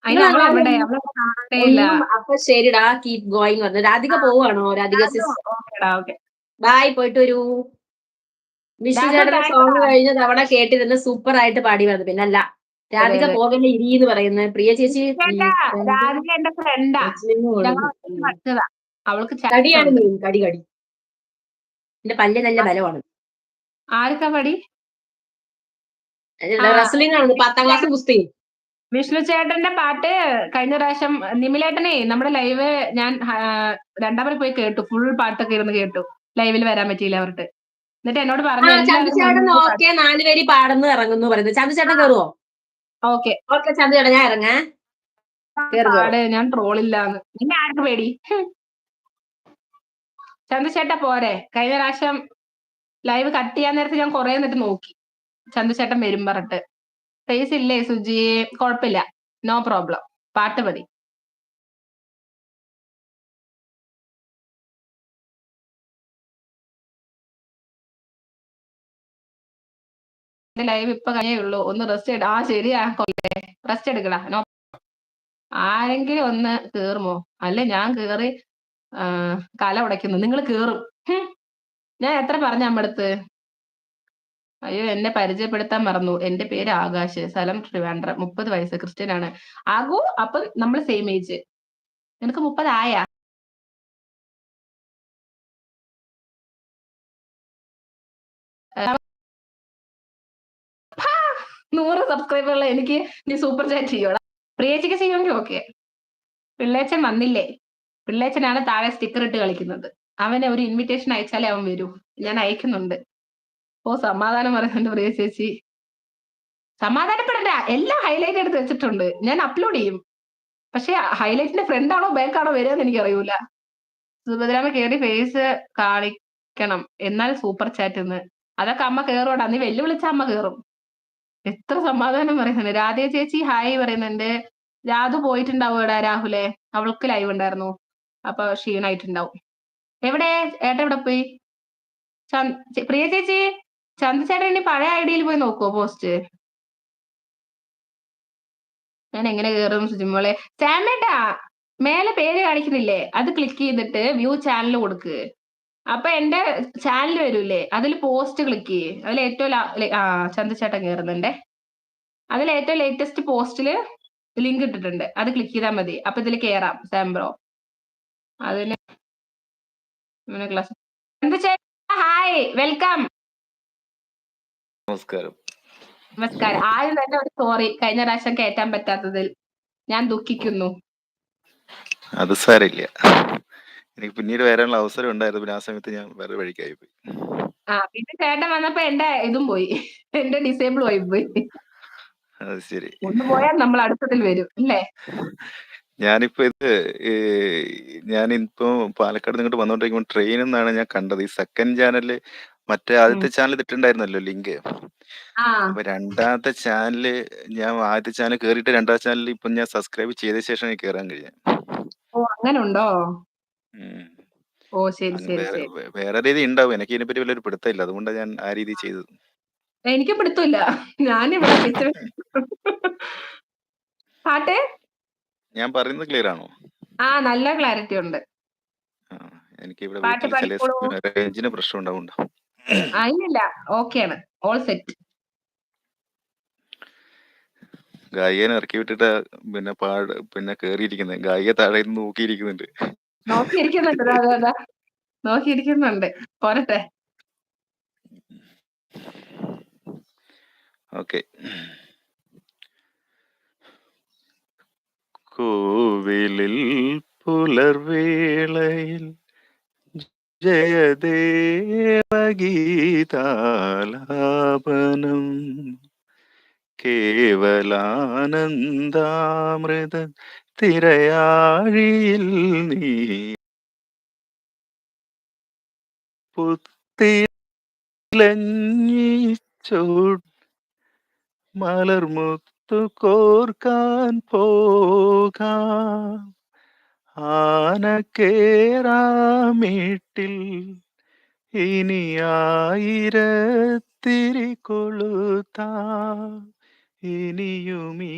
അയിന് അവളെവിടെ? നിങ്ങളാരൊന്നും അവളെ കാണത്തേ ഇല്ല. ഒന്നും അപ്പൊ ശരിടാ കീപ് ഗോയിങ് പറഞ്ഞു. രാധിക ആ. പോവാണോ? രാധിക രാധു സിസ്. ഓക്കെടാ ഓക്കെ. ബൈ പോയിട്ട് വരൂ. വിഷു രാധു ചേട്ടന്റെ താങ്ക്സ്‌ടാ. സോങ് കഴിഞ്ഞ തവണ കേട്ടിരുന്ന് സൂപ്പറായിട്ട് പാടി വന്നു. പിന്നല്ല. അതെ, രാധിക അതെ. പോകല്ലേ ഇരീന്ന് പറയുന്നത്. പ്രിയ ചേച്ചി ചേട്ടാ, ഫ്രണ്ട് രാധിക എന്റെ ഫ്രണ്ടാ. റെസ്ലിംഗ് ഞങ്ങൾ കൊടുക്കും. ഒരുമിച്ച് പഠിച്ചതാ. അവൾക്ക് കടിയാണ് ചാൻസുണ്ട്. മെയിൻ. കടി, കടി. എന്റെ പല്ല് നല്ല ബലമാണ്. ആർക്കാ പടി? ആ റെസ്ലിംഗ് ആണ്. 10ാം ക്ലാസ് ഗുസ്തി. വിഷ്ണു ചേട്ടന്റെ പാട്ട് കഴിഞ്ഞ പ്രാവശ്യം നിമിലേട്ടനെ നമ്മുടെ ലൈവ് ഞാൻ രണ്ടാമത് പോയി കേട്ടു. ഫുൾ പാട്ടൊക്കെ ഇരുന്ന് കേട്ടു. ലൈവിൽ വരാൻ പറ്റിയില്ല അവർക്ക്. എന്നിട്ട് എന്നോട് പറഞ്ഞു എല്ലാവരും ചന്തുചേട്ടൻ വന്നു പാട്ട്. ഓക്കെ 4 പേര് പാടുന്നു ഇറങ്ങുന്നു പറയുന്നത്. ചന്തുചേട്ടൻ കയറുവോ? ഓക്കെ. ഓക്കെ ചന്തുചേട്ടൻ ഞാൻ ഇറങ്ങാ. കേറും കേറും. പാട് ഞാൻ ട്രോളില്ലാന്ന്. നിന്നെ ആർക്ക് പേടി? ചന്തുചേട്ടാ പോരെ. കഴിഞ്ഞ പ്രാവശ്യം ലൈവ് കട്ട് ചെയ്യാൻ നേരത്ത് ഞാൻ കൊറേ എന്നിട്ട് നോക്കി. ചന്തുചേട്ടൻ വരും പറഞ്ഞിട്ട്. സ്പേസ് ഇല്ലേ സുജി? കുഴപ്പമില്ല. No problem. പാട്ട് മതി. ലൈവ് ഇപ്പൊ കഴിഞ്ഞേ ഉള്ളൂ. ഒന്ന് റെസ്റ്റ് എടു. ആ ശരിയാ കൊല്ലേ. റെസ്റ്റ് എടുക്കടാ. നോ ആരെങ്കിലും ഒന്ന് കേറുമോ? അല്ലെ ഞാൻ കേറി കല ഉടയ്ക്കുന്നു. നിങ്ങൾ കേറും. ഞാൻ എത്ര പറഞ്ഞ അമ്മടുത്ത്? അയ്യോ എന്നെ പരിചയപ്പെടുത്താൻ മറന്നു. എന്റെ പേര് ആകാശ്. സ്ഥലം ട്രിവാൻഡ്രം. 30 വയസ്സ്. ക്രിസ്ത്യനാണ്. ആകൂ അപ്പം നമ്മൾ സെയിം ഏജ്. നിനക്ക് 30 ആയാ? ആ, 100 സബ്സ്ക്രൈബറുള്ള എനിക്ക് നീ സൂപ്പർ ചാറ്റ് ചെയ്യോടാ. പ്രിയേച്ചിക്ക് ചെയ്യുമെങ്കിൽ ഓക്കെ. പിള്ളേച്ചൻ വന്നില്ലേ? പിള്ളേച്ചനാണ് താഴെ സ്റ്റിക്കർ ഇട്ട് കളിക്കുന്നത്. അവന് ഒരു ഇൻവിറ്റേഷൻ അയച്ചാലേ അവൻ വരൂ. ഞാൻ അയക്കുന്നുണ്ട്. ഓ സമാധാനം പറയുന്നുണ്ട് പ്രിയ ചേച്ചി. സമാധാനപ്പെടണ്ട. എല്ലാം ഹൈലൈറ്റ് എടുത്ത് വെച്ചിട്ടുണ്ട്. ഞാൻ അപ്ലോഡ് ചെയ്യും. പക്ഷെ ഹൈലൈറ്റിന്റെ ഫ്രണ്ട് ആണോ ബാക്ക് ആണോ വരിക എന്ന് എനിക്ക് അറിയൂല. സുഭദ്രാമ കേറി ഫേസ് കാണിക്കണം എന്നാൽ സൂപ്പർ ചാറ്റ് എന്ന്. അതൊക്കെ അമ്മ കേറോടാ. നീ വെല്ലുവിളിച്ച അമ്മ കേറും. എത്ര സമാധാനം പറയുന്നുണ്ട്. രാധേ ചേച്ചി ഹായ് പറയുന്നുണ്ട്. രാധു പോയിട്ടുണ്ടാവൂടാ രാഹുലെ. അവൾക്ക് ലൈവ് ഉണ്ടായിരുന്നു. അപ്പൊ ക്ഷീണായിട്ടുണ്ടാവും. എവിടെ ഏട്ട എവിടെ പോയി? പ്രിയ ചേച്ചി ചന്ദ്രചേട്ടൻ ഇനി പഴയ ഐഡിയിൽ പോയി നോക്കുവോ പോസ്റ്റ്? ഞാൻ എങ്ങനെ കേറും സുജിമോളെ? ചാമേട്ടാ മേലെ പേര് കാണിക്കുന്നില്ലേ? അത് ക്ലിക്ക് ചെയ്തിട്ട് വ്യൂ ചാനൽ കൊടുക്ക്. അപ്പൊ എന്റെ ചാനൽ വരൂലേ? അതിൽ പോസ്റ്റ് ക്ലിക്ക് ചെയ്യേ. അതിൽ ഏറ്റവും ചന്ദ്രചേട്ടൻ കേറുന്നുണ്ടേ. അതിൽ ഏറ്റവും ലേറ്റസ്റ്റ് പോസ്റ്റില് ലിങ്ക് ഇട്ടിട്ടുണ്ട്. അത് ക്ലിക്ക് ചെയ്താൽ മതി. അപ്പൊ ഇതിൽ കേറാം. സാംബ്രോ അതിന് ക്ലാസ്. ചന്ദ്രചേട്ടാ hi welcome. നമസ്കാരം. നമസ്കാരം. ആദ്യം തന്നെ ഒരു സോറി കഴിഞ്ഞ പ്രാവശ്യം കയറ്റാൻ പറ്റാത്തതിൽ ഞാൻ ദുഃഖിക്കുന്നു. അത് സാരമില്ല. എനിക്ക് പിന്നീട് വരാനുള്ള അവസരം ഉണ്ടായിരുന്നു. പിന്നെ ആ സമയത്ത് ഞാൻ വേറെ വഴിക്കായി പോയി. പിന്നെ ചേട്ടൻ വന്നപ്പോ എന്റെ ഇതും പോയി. എന്റെ ഡിസേബിൾ ആയി പോയി. അത് ശരി. ഒന്ന് പോയാൽ നമ്മൾ അടുത്തതിൽ വരും അല്ലേ? ഞാനിപ്പോ ഞാനിപ്പോ പാലക്കാട് നിങ്ങോട്ട് വന്നോണ്ടിരിക്കുമ്പോൾ ട്രെയിനിൽ നിന്നാണ് ഞാൻ കണ്ടത്. ഈ സെക്കൻഡ് ചാനലില് മറ്റേ ആദ്യത്തെ ചാനൽ ഇട്ടിട്ടുണ്ടായിരുന്നല്ലോ ലിങ്ക്. ആ അപ്പൊ രണ്ടാമത്തെ ചാനല് ഞാൻ ആദ്യത്തെ ചാനൽ കേറിയിട്ട് രണ്ടാമത്തെ ചാനലിൽ ഇപ്പൊ ഞാൻ സബ്സ്ക്രൈബ് ചെയ്ത ശേഷം എനിക്ക് കേറാൻ കഴിഞ്ഞത്. ഓ അങ്ങനെ ഉണ്ടോ? ഉം. ഓ ശരി അങ്ങ് ശരി വേറെ ശരി. വേറെ രീതി ഉണ്ടാവും. എനിക്ക് ഇതിനെപ്പറ്റി വലിയൊരു പിടുത്തമില്ല. അതുകൊണ്ടാണ് ഞാൻ ആ രീതി ചെയ്തത്. എനിക്ക് പിടുത്തില്ല. ഞാനിവിടെ പിച്ച പാട്ട് ഞാൻ പറയുന്നത് ക്ലിയർ ആണോ? നല്ല ക്ലാരിറ്റി ഉണ്ട്. ആ, എനിക്ക് ഇവിടെ പാട്ട് വീട്ടിൽ ചില പാടിക്കോളൂ. റേഞ്ചിന് പ്രശ്നം ഉണ്ടാവുന്നുണ്ട്. ഇല്ലില്ല ഓക്കെയാണ്. All set. ഗായികനെ ഇറക്കി വിട്ടിട്ട് പിന്നെ കേറിയിരിക്കുന്നത്. ഗായിക താഴെ നിന്ന് നോക്കിയിരിക്കുന്നുണ്ട്. നോക്കിയിരിക്കുന്നുണ്ട്. അതാ നോക്കിയിരിക്കുന്നുണ്ട്. പോരട്ടെ. ഓക്കെ. കോവിലിൽ പുലർവേളയിൽ ജയദേവഗീതാലാപനം കേവലാനന്ദാമൃത തിരയാഴിയിൽ നീ പുത്തിലഞ്ഞിച്ചോ മലർമുത്തു കോർക്കാൻ പോകാം ആനക്കേറാമേട്ടിൽ ഇനി ആയിരത്തിരി കൊളുത്താം ഇനിയുമീ